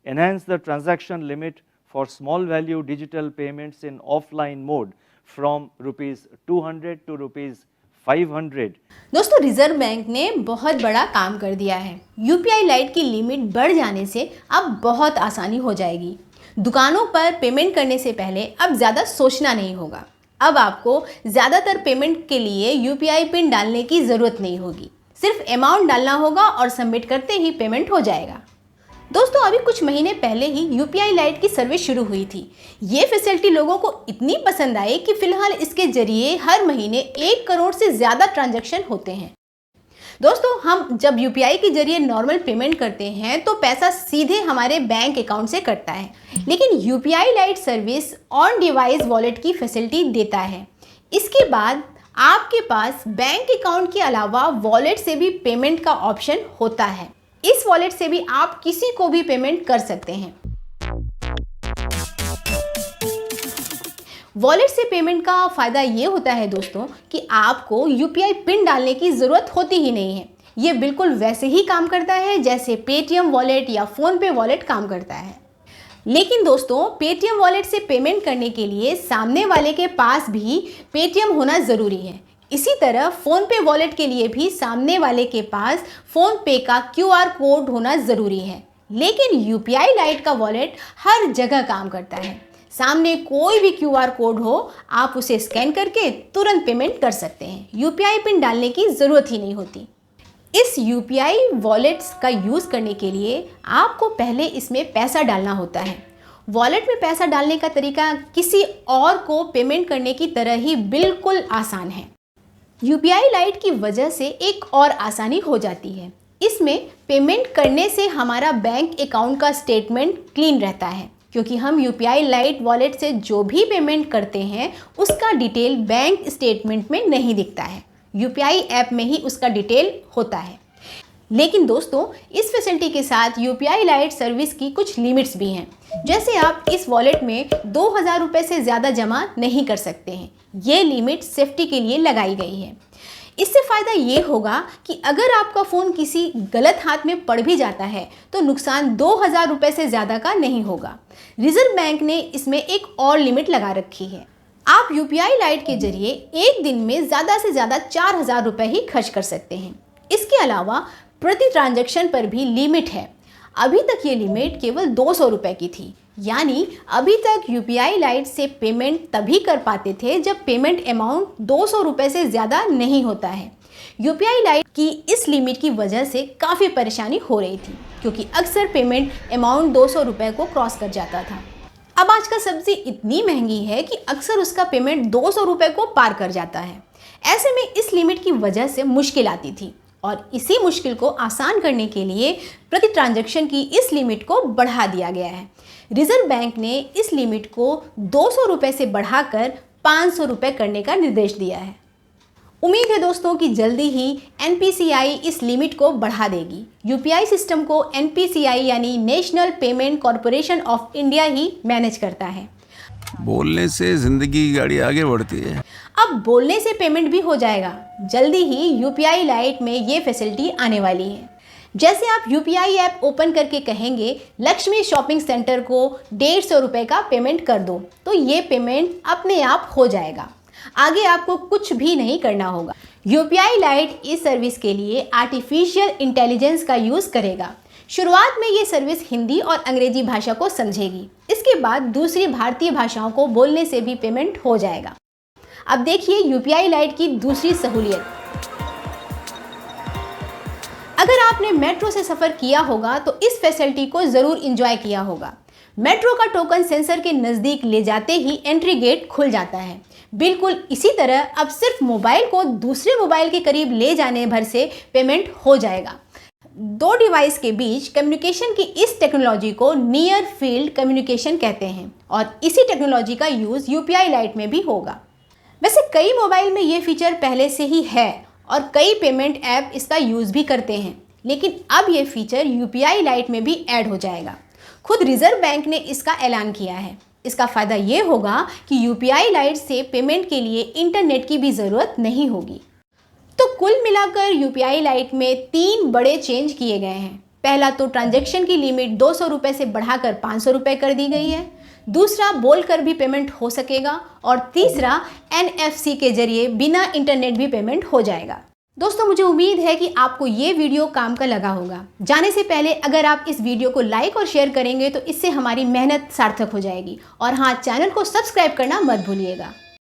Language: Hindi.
enhance the transaction limit for small value digital payments in offline mode from rupees 200 to rupees 500। दोस्तों रिजर्व बैंक ने बहुत बड़ा काम कर दिया है। यूपीआई लाइट की लिमिट बढ़ जाने से अब बहुत आसानी हो जाएगी। दुकानों पर पेमेंट करने से पहले अब ज़्यादा सोचना नहीं होगा। अब आपको ज़्यादातर पेमेंट के लिए यूपीआई पिन डालने की ज़रूरत नहीं होगी। सिर्फ अमाउंट डालना होगा और सबमिट करते ही पेमेंट हो जाएगा। दोस्तों अभी कुछ महीने पहले ही यूपीआई लाइट की सर्विस शुरू हुई थी। ये फैसिलिटी लोगों को इतनी पसंद आई कि फिलहाल इसके जरिए हर महीने 1 करोड़ से ज़्यादा ट्रांजैक्शन होते हैं। दोस्तों हम जब यूपीआई के जरिए नॉर्मल पेमेंट करते हैं तो पैसा सीधे हमारे बैंक अकाउंट से कटता है, लेकिन UPI light service on device wallet की फैसिलिटी देता है। इसके बाद आपके पास बैंक अकाउंट के अलावा वॉलेट से भी पेमेंट का ऑप्शन होता है। इस वॉलेट से भी आप किसी को भी पेमेंट कर सकते हैं। वॉलेट से पेमेंट का फ़ायदा ये होता है दोस्तों कि आपको यूपीआई पिन डालने की ज़रूरत होती ही नहीं है। ये बिल्कुल वैसे ही काम करता है जैसे पेटीएम वॉलेट या फ़ोनपे वॉलेट काम करता है। लेकिन दोस्तों पेटीएम वॉलेट से पेमेंट करने के लिए सामने वाले के पास भी पेटीएम होना ज़रूरी है। इसी तरह फ़ोनपे वॉलेट के लिए भी सामने वाले के पास फ़ोनपे का क्यूआर कोड होना ज़रूरी है। लेकिन यूपीआई लाइट का वॉलेट हर जगह काम करता है। सामने कोई भी क्यूआर कोड हो, आप उसे स्कैन करके तुरंत पेमेंट कर सकते हैं। यूपीआई पिन डालने की ज़रूरत ही नहीं होती। इस यूपीआई वॉलेट्स का यूज़ करने के लिए आपको पहले इसमें पैसा डालना होता है। वॉलेट में पैसा डालने का तरीका किसी और को पेमेंट करने की तरह ही बिल्कुल आसान है। यूपीआई लाइट की वजह से एक और आसानी हो जाती है। इसमें पेमेंट करने से हमारा बैंक अकाउंट का स्टेटमेंट क्लीन रहता है, क्योंकि हम यूपीआई लाइट वॉलेट से जो भी पेमेंट करते हैं उसका डिटेल बैंक स्टेटमेंट में नहीं दिखता है। यूपीआई ऐप में ही उसका डिटेल होता है। लेकिन दोस्तों इस फैसिलिटी के साथ यूपीआई लाइट सर्विस की कुछ लिमिट्स भी हैं। जैसे आप इस वॉलेट में 2000 रुपये से ज़्यादा जमा नहीं कर सकते हैं। ये लिमिट सेफ्टी के लिए लगाई गई है। इससे फ़ायदा ये होगा कि अगर आपका फ़ोन किसी गलत हाथ में पड़ भी जाता है तो नुकसान 2000 रुपये से ज़्यादा का नहीं होगा। रिजर्व बैंक ने इसमें एक और लिमिट लगा रखी है। आप यूपीआई लाइट के जरिए एक दिन में ज़्यादा से ज़्यादा 4000 रुपये ही खर्च कर सकते हैं। इसके अलावा प्रति ट्रांजैक्शन पर भी लिमिट है। अभी तक ये लिमिट केवल 200 रुपये की थी, यानी अभी तक यूपीआई लाइट से पेमेंट तभी कर पाते थे जब पेमेंट अमाउंट 200 रुपये से ज़्यादा नहीं होता है। यूपीआई लाइट की इस लिमिट की वजह से काफ़ी परेशानी हो रही थी, क्योंकि अक्सर पेमेंट अमाउंट 200 रुपये को क्रॉस कर जाता था। अब आज का सब्जी इतनी महंगी है कि अक्सर उसका पेमेंट 200 रुपये को पार कर जाता है। ऐसे में इस लिमिट की वजह से मुश्किल आती थी और इसी मुश्किल को आसान करने के लिए प्रति ट्रांजैक्शन की इस लिमिट को बढ़ा दिया गया है। रिजर्व बैंक ने इस लिमिट को 200 रुपये से बढ़ाकर 500 रुपये करने का निर्देश दिया है। उम्मीद है दोस्तों कि जल्दी ही एनपीसीआई इस लिमिट को बढ़ा देगी। यूपीआई सिस्टम को एनपीसीआई यानी national payment corporation of India he manage करता है। बोलने से जिंदगी की गाड़ी आगे बढ़ती है। अब बोलने से पेमेंट भी हो जाएगा। जल्दी ही यूपीआई लाइट में ये फैसिलिटी आने वाली है। जैसे आप यूपीआई ऐप ओपन करके कहेंगे लक्ष्मी शॉपिंग सेंटर को 150 रुपये का पेमेंट कर दो, तो ये पेमेंट अपने आप हो जाएगा। आगे आपको कुछ भी नहीं करना होगा। यूपीआई लाइट इस सर्विस के लिए आर्टिफिशियल इंटेलिजेंस का यूज़ करेगा। शुरुआत में ये सर्विस हिंदी और अंग्रेजी भाषा को समझेगी। इसके बाद दूसरी भारतीय भाषाओं को बोलने से भी पेमेंट हो जाएगा। अब देखिए यूपीआई लाइट की दूसरी सहूलियत। अगर आपने मेट्रो से सफ़र किया होगा तो इस फैसिलिटी को ज़रूर इंजॉय किया होगा। मेट्रो का टोकन सेंसर के नज़दीक ले जाते ही एंट्री गेट खुल जाता है। बिल्कुल इसी तरह अब सिर्फ मोबाइल को दूसरे मोबाइल के करीब ले जाने भर से पेमेंट हो जाएगा। दो डिवाइस के बीच कम्युनिकेशन की इस टेक्नोलॉजी को नियर फील्ड कम्युनिकेशन कहते हैं और इसी टेक्नोलॉजी का यूज़ यूपीआई लाइट में भी होगा। वैसे कई मोबाइल में ये फीचर पहले से ही है और कई पेमेंट ऐप इसका यूज़ भी करते हैं, लेकिन अब ये फीचर यूपीआई लाइट में भी ऐड हो जाएगा। खुद रिजर्व बैंक ने इसका ऐलान किया है। इसका फ़ायदा ये होगा कि यूपीआई लाइट से पेमेंट के लिए इंटरनेट की भी ज़रूरत नहीं होगी। तो कुल मिलाकर यूपीआई लाइट में 3 बड़े चेंज किए गए हैं। पहला तो ट्रांजैक्शन की लिमिट 200 रुपये से बढ़ाकर 500 रुपये कर दी गई है, दूसरा बोलकर भी पेमेंट हो सकेगा और तीसरा NFC के जरिए बिना इंटरनेट भी पेमेंट हो जाएगा। दोस्तों मुझे उम्मीद है कि आपको ये वीडियो काम का लगा होगा। जाने से पहले अगर आप इस वीडियो को लाइक और शेयर करेंगे तो इससे हमारी मेहनत सार्थक हो जाएगी। और हाँ, चैनल को सब्सक्राइब करना मत भूलिएगा।